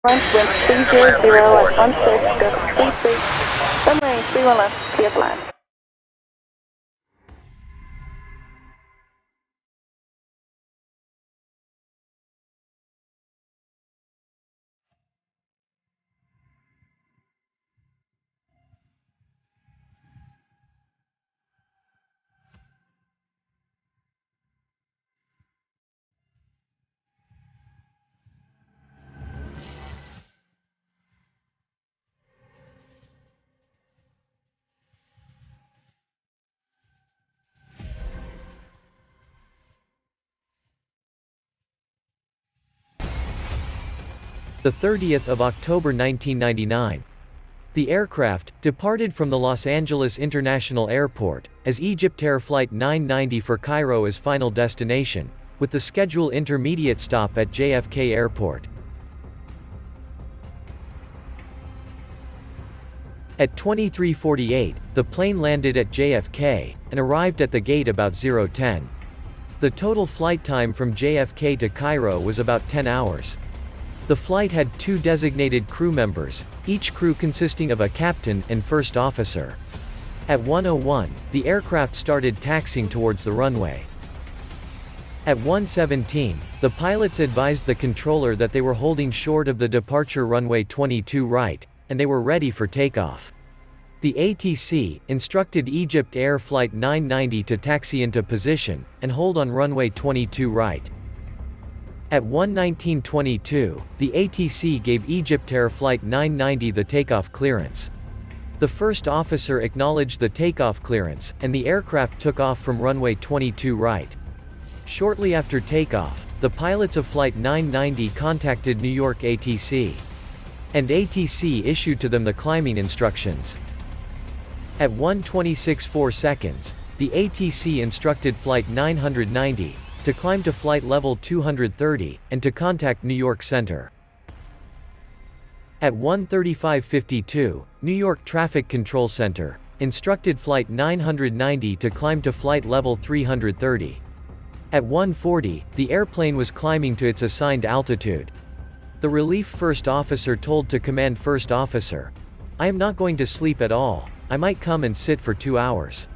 Wind 300 at 16.33. Runway 31 left, clear to land. The 30th of October 1999. The aircraft departed from the Los Angeles International Airport as EgyptAir Flight 990 for Cairo as final destination, with the scheduled intermediate stop at JFK Airport. At 23:48, the plane landed at JFK and arrived at the gate about 0:10. The total flight time from JFK to Cairo was about 10 hours. The flight had 2 designated crew members, each crew consisting of a captain and first officer. At 1:01, the aircraft started taxiing towards the runway. At 1:17, the pilots advised the controller that they were holding short of the departure runway 22 right, and they were ready for takeoff. The ATC instructed EgyptAir Flight 990 to taxi into position and hold on runway 22 right. At 1:19:22, the ATC gave EgyptAir Flight 990 the takeoff clearance. The first officer acknowledged the takeoff clearance, and the aircraft took off from runway 22 right. Shortly after takeoff, the pilots of Flight 990 contacted New York ATC. And ATC issued to them the climbing instructions. At 1:26:04 seconds, the ATC instructed Flight 990 to climb to flight level 230, and to contact New York Center. At 1:35:52, New York Traffic Control Center instructed Flight 990 to climb to flight level 330. At 1:40, the airplane was climbing to its assigned altitude. The relief first officer told to command first officer, "I am not going to sleep at all, I might come and sit for 2 hours."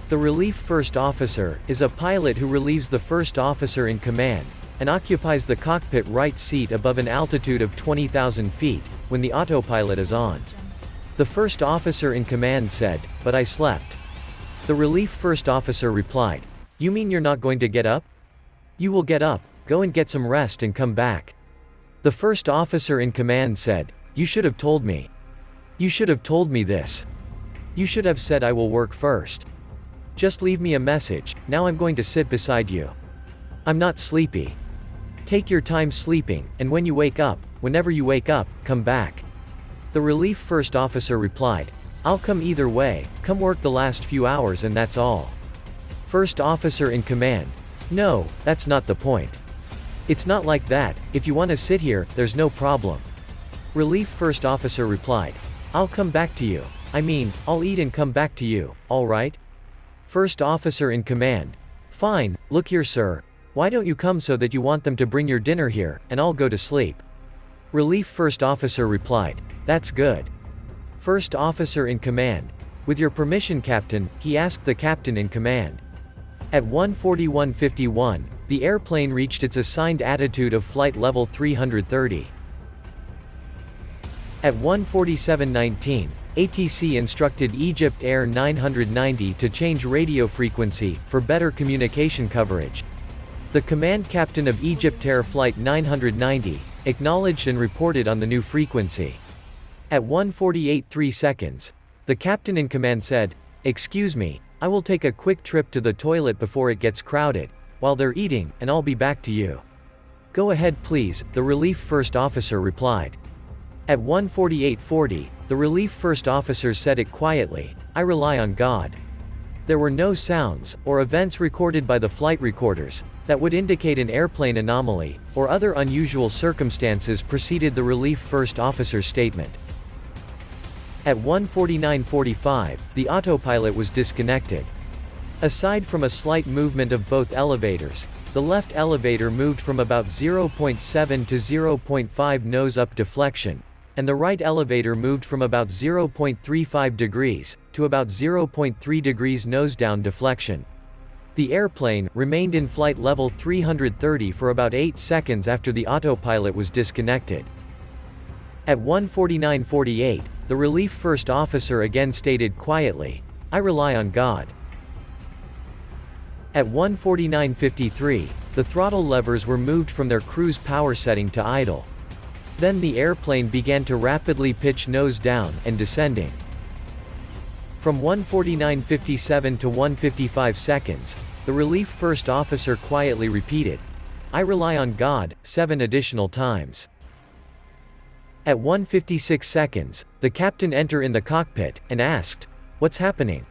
The relief first officer is a pilot who relieves the first officer in command, and occupies the cockpit right seat above an altitude of 20,000 feet, when the autopilot is on. The first officer in command said, "But I slept." The relief first officer replied, "You mean you're not going to get up? You will get up, go and get some rest and come back." The first officer in command said, "You should have told me. You should have told me this. You should have said I will work first. Just leave me a message, now I'm going to sit beside you. I'm not sleepy. Take your time sleeping, and when you wake up, whenever you wake up, come back." The relief first officer replied, "I'll come either way, come work the last few hours and that's all." First officer in command, "No, that's not the point. It's not like that, if you want to sit here, there's no problem." Relief first officer replied, "I'll come back to you. I mean, I'll eat and come back to you, all right?" First officer in command, "Fine, look here sir, why don't you come so that you want them to bring your dinner here, and I'll go to sleep." Relief first officer replied, "That's good." First officer in command, "With your permission captain," he asked the captain in command. At 1:41:51, the airplane reached its assigned attitude of flight level 330. At 1:47:19, ATC instructed EgyptAir 990 to change radio frequency, for better communication coverage. The command captain of EgyptAir Flight 990 acknowledged and reported on the new frequency. At 1:48:03 seconds, the captain in command said, "Excuse me, I will take a quick trip to the toilet before it gets crowded, while they're eating, and I'll be back to you." "Go ahead please," the relief first officer replied. At 1:48:40, the relief first officer said it quietly, "I rely on God." There were no sounds, or events recorded by the flight recorders, that would indicate an airplane anomaly, or other unusual circumstances preceded the relief first officer's statement. At 1:49:45, the autopilot was disconnected. Aside from a slight movement of both elevators, The left elevator moved from about 0.7 to 0.5 nose-up deflection, and the right elevator moved from about 0.35 degrees to about 0.3 degrees nose-down deflection. The airplane remained in flight level 330 for about 8 seconds after the autopilot was disconnected. At 1:49:48, the relief first officer again stated quietly, "I rely on God." At 1:49:53, the throttle levers were moved from their cruise power setting to idle. Then the airplane began to rapidly pitch nose down and descending. From 1:49:57 to 1:55 seconds, the relief first officer quietly repeated, "I rely on God," 7 additional times. At 1:56 seconds, the captain entered in the cockpit and asked, "What's happening?"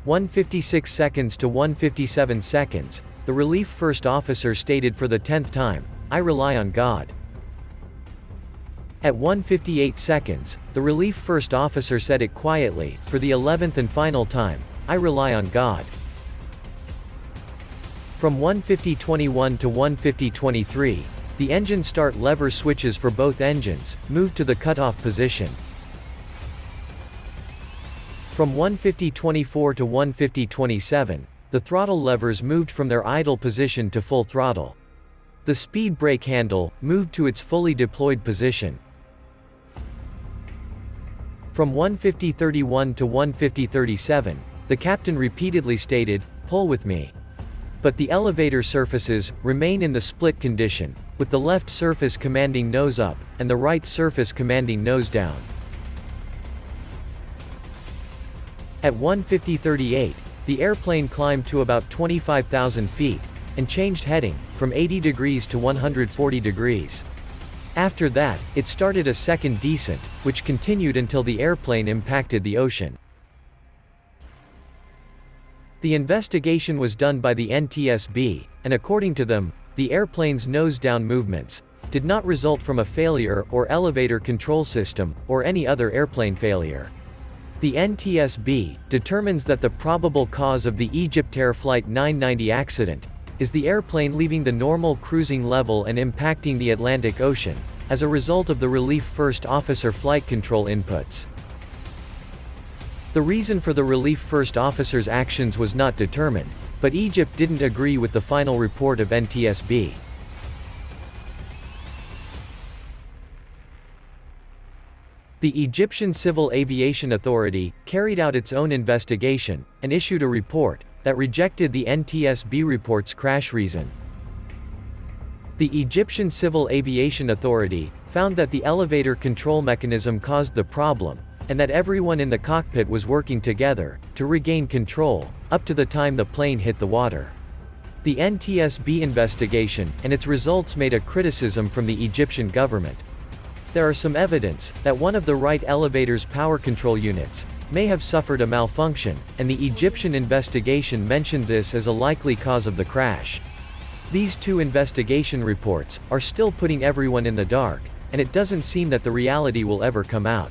1:56 seconds to 1:57 seconds, the relief first officer stated for the 10th time, "I rely on God." At 1:58 seconds, the relief first officer said it quietly, for the 11th and final time, "I rely on God." From 1:50:21 to 1:50:23, the engine start lever switches for both engines moved to the cutoff position. From 1:50:24 to 1:50:27, the throttle levers moved from their idle position to full throttle. The speed brake handle moved to its fully deployed position. From 1:50:31 to 1:50:37, the captain repeatedly stated, "Pull with me." But the elevator surfaces remain in the split condition, with the left surface commanding nose up, and the right surface commanding nose down. At 1:50:38, the airplane climbed to about 25,000 feet, and changed heading, from 80 degrees to 140 degrees. After that, it started a second descent, which continued until the airplane impacted the ocean. The investigation was done by the NTSB, and according to them, the airplane's nose-down movements did not result from a failure or elevator control system, or any other airplane failure. The NTSB determines that the probable cause of the EgyptAir Flight 990 accident is the airplane leaving the normal cruising level and impacting the Atlantic Ocean, as a result of the relief first officer flight control inputs. The reason for the relief first officer's actions was not determined, but Egypt didn't agree with the final report of NTSB. The Egyptian Civil Aviation Authority carried out its own investigation, and issued a report that rejected the NTSB report's crash reason. The Egyptian Civil Aviation Authority found that the elevator control mechanism caused the problem, and that everyone in the cockpit was working together to regain control, up to the time the plane hit the water. The NTSB investigation and its results made a criticism from the Egyptian government. There are some evidence that one of the right elevator's power control units may have suffered a malfunction, and the Egyptian investigation mentioned this as a likely cause of the crash. These two investigation reports are still putting everyone in the dark, and it doesn't seem that the reality will ever come out.